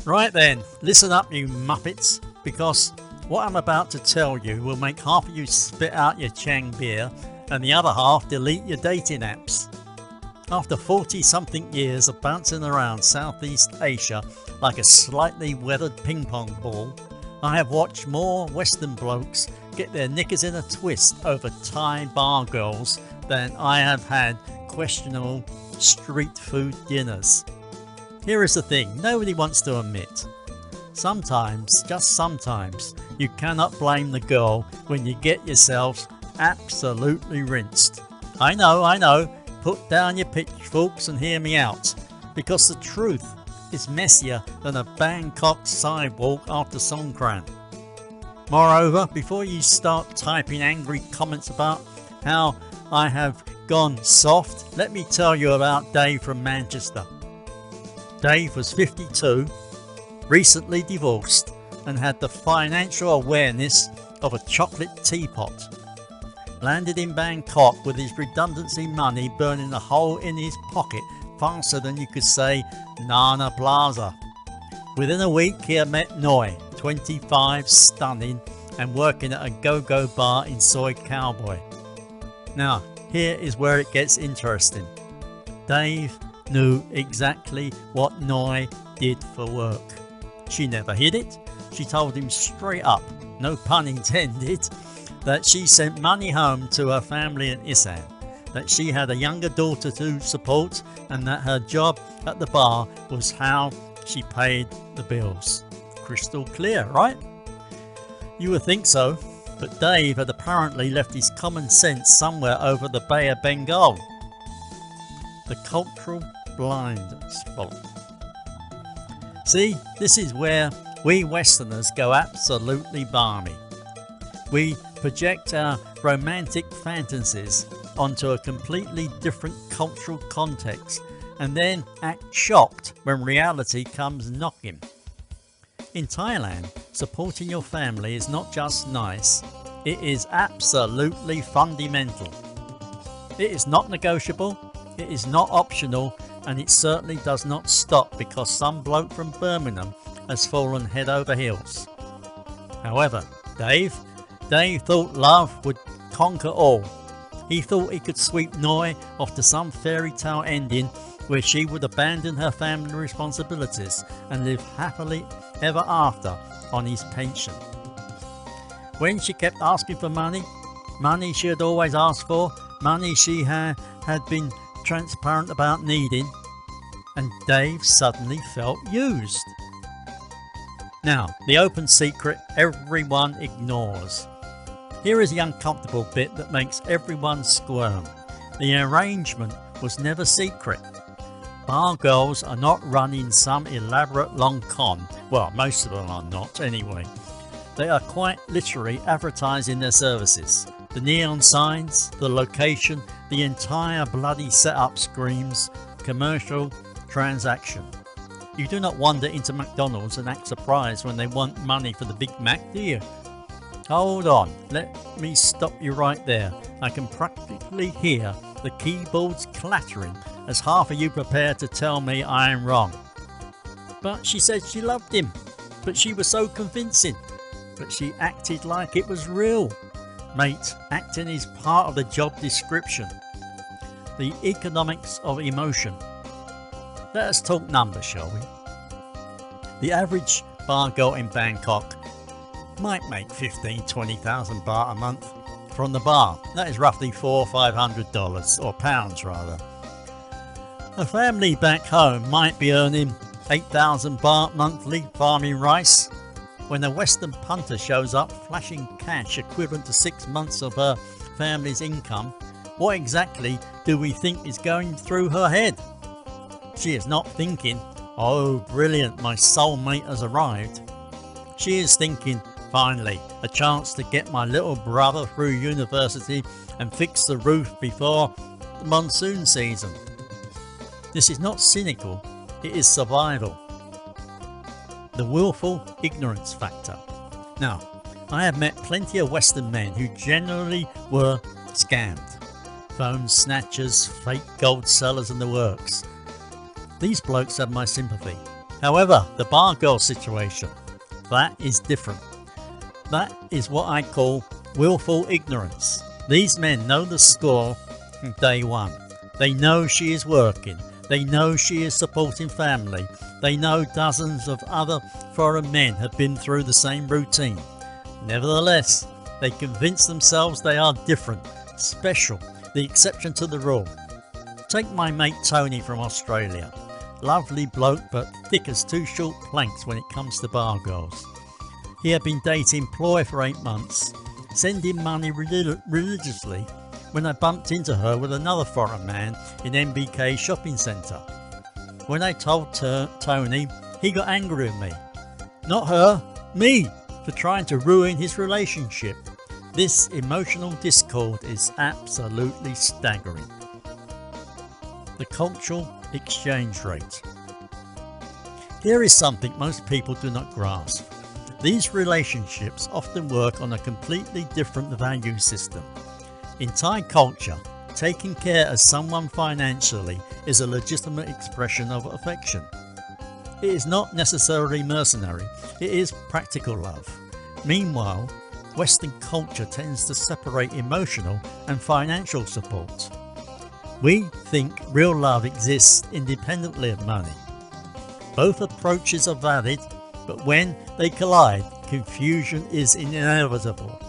Right then, listen up you muppets, because what I'm about to tell you will make half of you spit out your Chang beer and the other half delete your dating apps. After 40 something years of bouncing around Southeast Asia like a slightly weathered ping pong ball, I have watched more Western blokes get their knickers in a twist over Thai bar girls than I have had questionable street food dinners. Here is the thing nobody wants to admit. Sometimes, just sometimes, you cannot blame the girl when you get yourselves absolutely rinsed. I know, put down your pitchforks and hear me out, because the truth is messier than a Bangkok sidewalk after Songkran. Moreover, before you start typing angry comments about how I have gone soft, let me tell you about Dave from Manchester. Dave was 52, recently divorced, and had the financial awareness of a chocolate teapot. Landed in Bangkok with his redundancy money burning a hole in his pocket faster than you could say Nana Plaza. Within a week he had met Noi, 25, stunning, and working at a go-go bar in Soy Cowboy. Now, here is where it gets interesting. Dave knew exactly what Noi did for work. She never hid it. She told him straight up, no pun intended, that she sent money home to her family in Isan, that she had a younger daughter to support, and that her job at the bar was how she paid the bills. Crystal clear, right? You would think so, but Dave had apparently left his common sense somewhere over the Bay of Bengal. The cultural blind spot. See, this is where we Westerners go absolutely balmy. We project our romantic fantasies onto a completely different cultural context and then act shocked when reality comes knocking. In Thailand, supporting your family is not just nice, it is absolutely fundamental. It is not negotiable, it is not optional, and it certainly does not stop because some bloke from Birmingham has fallen head over heels. However, Dave thought love would conquer all. He thought he could sweep Noi off to some fairy tale ending where she would abandon her family responsibilities and live happily ever after on his pension. When she kept asking for money she had always asked for, money she had been transparent about needing, and Dave suddenly felt used. Now, the open secret everyone ignores. Here is the uncomfortable bit that makes everyone squirm. The arrangement was never secret. Bar girls are not running some elaborate long con. Well, most of them are not anyway. They are quite literally advertising their services. The neon signs, the location, the entire bloody setup screams commercial transaction. You do not wander into McDonald's and act surprised when they want money for the Big Mac, do you? Hold on, let me stop you right there. I can practically hear the keyboards clattering as half of you prepare to tell me I am wrong. But she said she loved him, but she was so convincing, but she acted like it was real. Mate, acting is part of the job description. The economics of emotion. Let us talk numbers, shall we? The average bar girl in Bangkok might make 15,000-20,000 baht a month from the bar. That is roughly $400 or $500, or pounds rather. A family back home might be earning 8,000 baht monthly farming rice. When a Western punter shows up flashing cash equivalent to 6 months of her family's income, what exactly do we think is going through her head? She is not thinking, oh brilliant, my soulmate has arrived. She is thinking, finally, a chance to get my little brother through university and fix the roof before the monsoon season. This is not cynical, it is survival. The willful ignorance factor. Now, I have met plenty of Western men who generally were scammed. Phone snatchers, fake gold sellers and the works. These blokes have my sympathy. However, the bargirl situation, that is different. That is what I call willful ignorance. These men know the score from day one. They know she is working. They know she is supporting family. They know dozens of other foreign men have been through the same routine. Nevertheless, they convince themselves they are different, special, the exception to the rule. Take my mate Tony from Australia. Lovely bloke, but thick as two short planks when it comes to bargirls. He had been dating Ploy for 8 months, sending money religiously when I bumped into her with another foreign man in MBK shopping centre. When I told Tony, he got angry with me. Not her, me, for trying to ruin his relationship. This emotional discord is absolutely staggering. The cultural exchange rate. Here is something most people do not grasp. These relationships often work on a completely different value system. In Thai culture, taking care of someone financially is a legitimate expression of affection. It is not necessarily mercenary, it is practical love. Meanwhile, Western culture tends to separate emotional and financial support. We think real love exists independently of money. Both approaches are valid, but when they collide, confusion is inevitable.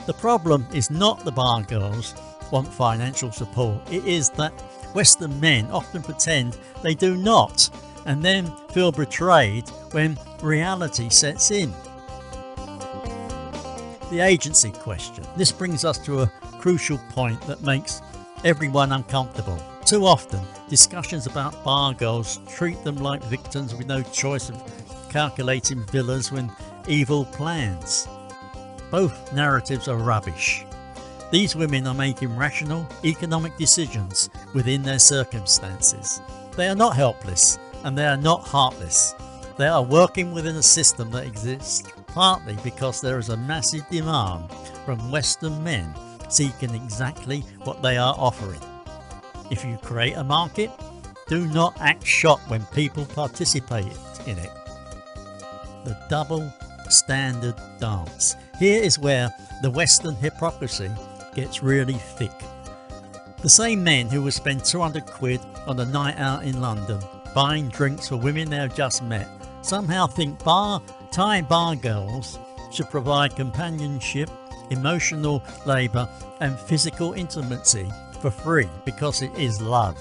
The problem is not the bargirls want financial support, it is that Western men often pretend they do not and then feel betrayed when reality sets in. The agency question. This brings us to a crucial point that makes everyone uncomfortable. Too often, discussions about bargirls treat them like victims with no choice of calculating villas with evil plans. Both narratives are rubbish. These women are making rational, economic decisions within their circumstances. They are not helpless and they are not heartless. They are working within a system that exists partly because there is a massive demand from Western men seeking exactly what they are offering. If you create a market, do not act shocked when people participate in it. The double standard dance. Here is where the Western hypocrisy gets really thick. The same men who will spend 200 quid on a night out in London buying drinks for women they have just met somehow think Thai bargirls should provide companionship, emotional labour and physical intimacy for free because it is love.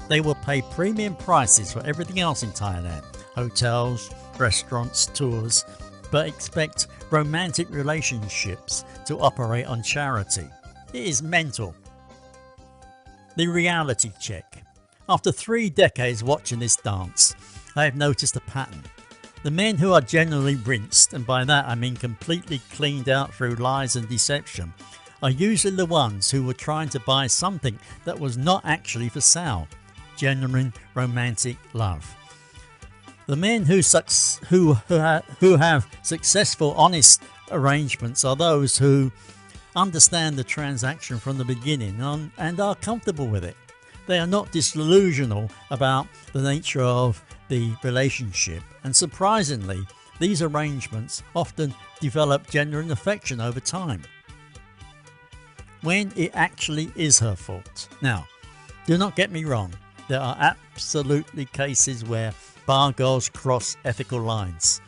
They will pay premium prices for everything else in Thailand, hotels, restaurants, tours, but expect romantic relationships to operate on charity. It is mental. The reality check. After 3 decades watching this dance, I have noticed a pattern. The men who are generally rinsed, and by that I mean completely cleaned out through lies and deception, are usually the ones who were trying to buy something that was not actually for sale. Genuine romantic love. The men who have successful, honest arrangements are those who understand the transaction from the beginning and are comfortable with it. They are not disillusional about the nature of the relationship, and surprisingly, these arrangements often develop genuine affection over time, when it actually is her fault. Now, do not get me wrong, there are absolutely cases where bargirls cross ethical lines.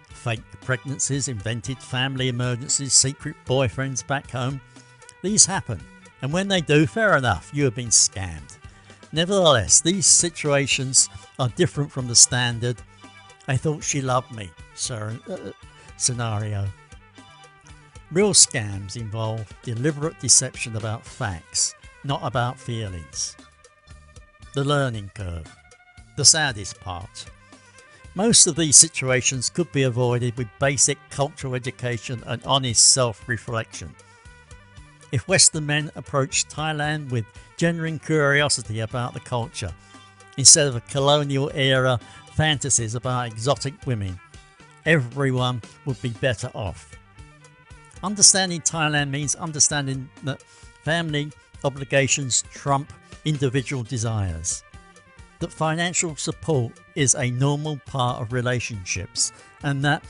Fake pregnancies, invented family emergencies, secret boyfriends back home. These happen, and when they do, fair enough, you have been scammed. Nevertheless, these situations are different from the standard "I thought she loved me" scenario. Real scams involve deliberate deception about facts, not about feelings. The learning curve. The saddest part. Most of these situations could be avoided with basic cultural education and honest self-reflection. If Western men approached Thailand with genuine curiosity about the culture, instead of colonial era fantasies about exotic women, everyone would be better off. Understanding Thailand means understanding that family obligations trump individual desires. that financial support is a normal part of relationships and that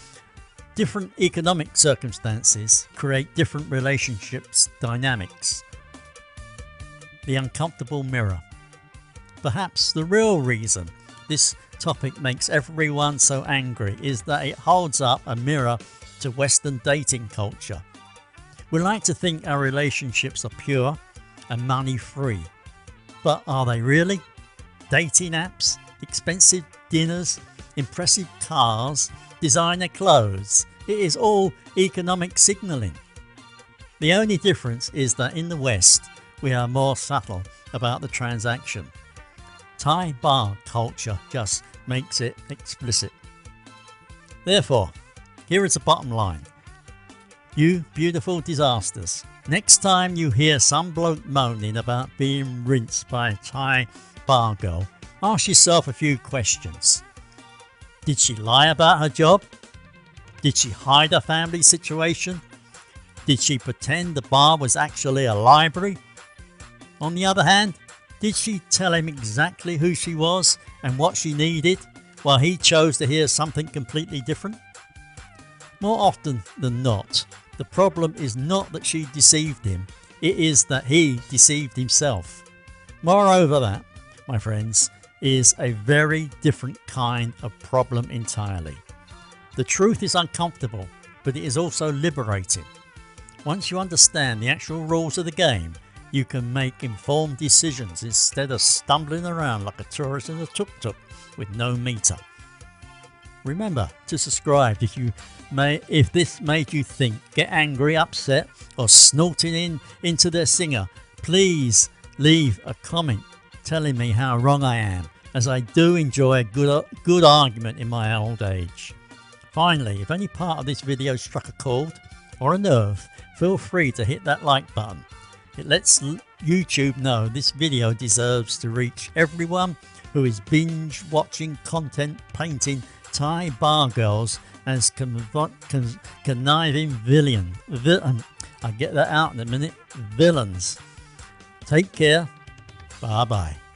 different economic circumstances create different relationships dynamics. The uncomfortable mirror. Perhaps the real reason this topic makes everyone so angry is that it holds up a mirror to Western dating culture. We like to think our relationships are pure and money free, but are they really? Dating apps, expensive dinners, impressive cars, designer clothes, it is all economic signalling. The only difference is that in the West we are more subtle about the transaction. Thai bar culture just makes it explicit. Therefore, here is the bottom line. You beautiful disasters, next time you hear some bloke moaning about being rinsed by a Thai bargirl, ask yourself a few questions. Did she lie about her job? Did she hide her family situation? Did she pretend the bar was actually a library? On the other hand, did she tell him exactly who she was and what she needed, while he chose to hear something completely different? More often than not, the problem is not that she deceived him, it is that he deceived himself. Moreover, that, my friends, is a very different kind of problem entirely. The truth is uncomfortable, but it is also liberating. Once you understand the actual rules of the game, you can make informed decisions instead of stumbling around like a tourist in a tuk-tuk with no meter. Remember to subscribe if this made you think, get angry, upset, or snorting into their singer. Please leave a comment telling me how wrong I am, as I do enjoy a good argument in my old age. Finally, if any part of this video struck a chord or a nerve, feel free to hit that like button. It lets YouTube know this video deserves to reach everyone who is binge watching content painting Thai bar girls as conniving I'll get that out in a minute. Villains. Take care. Bye bye.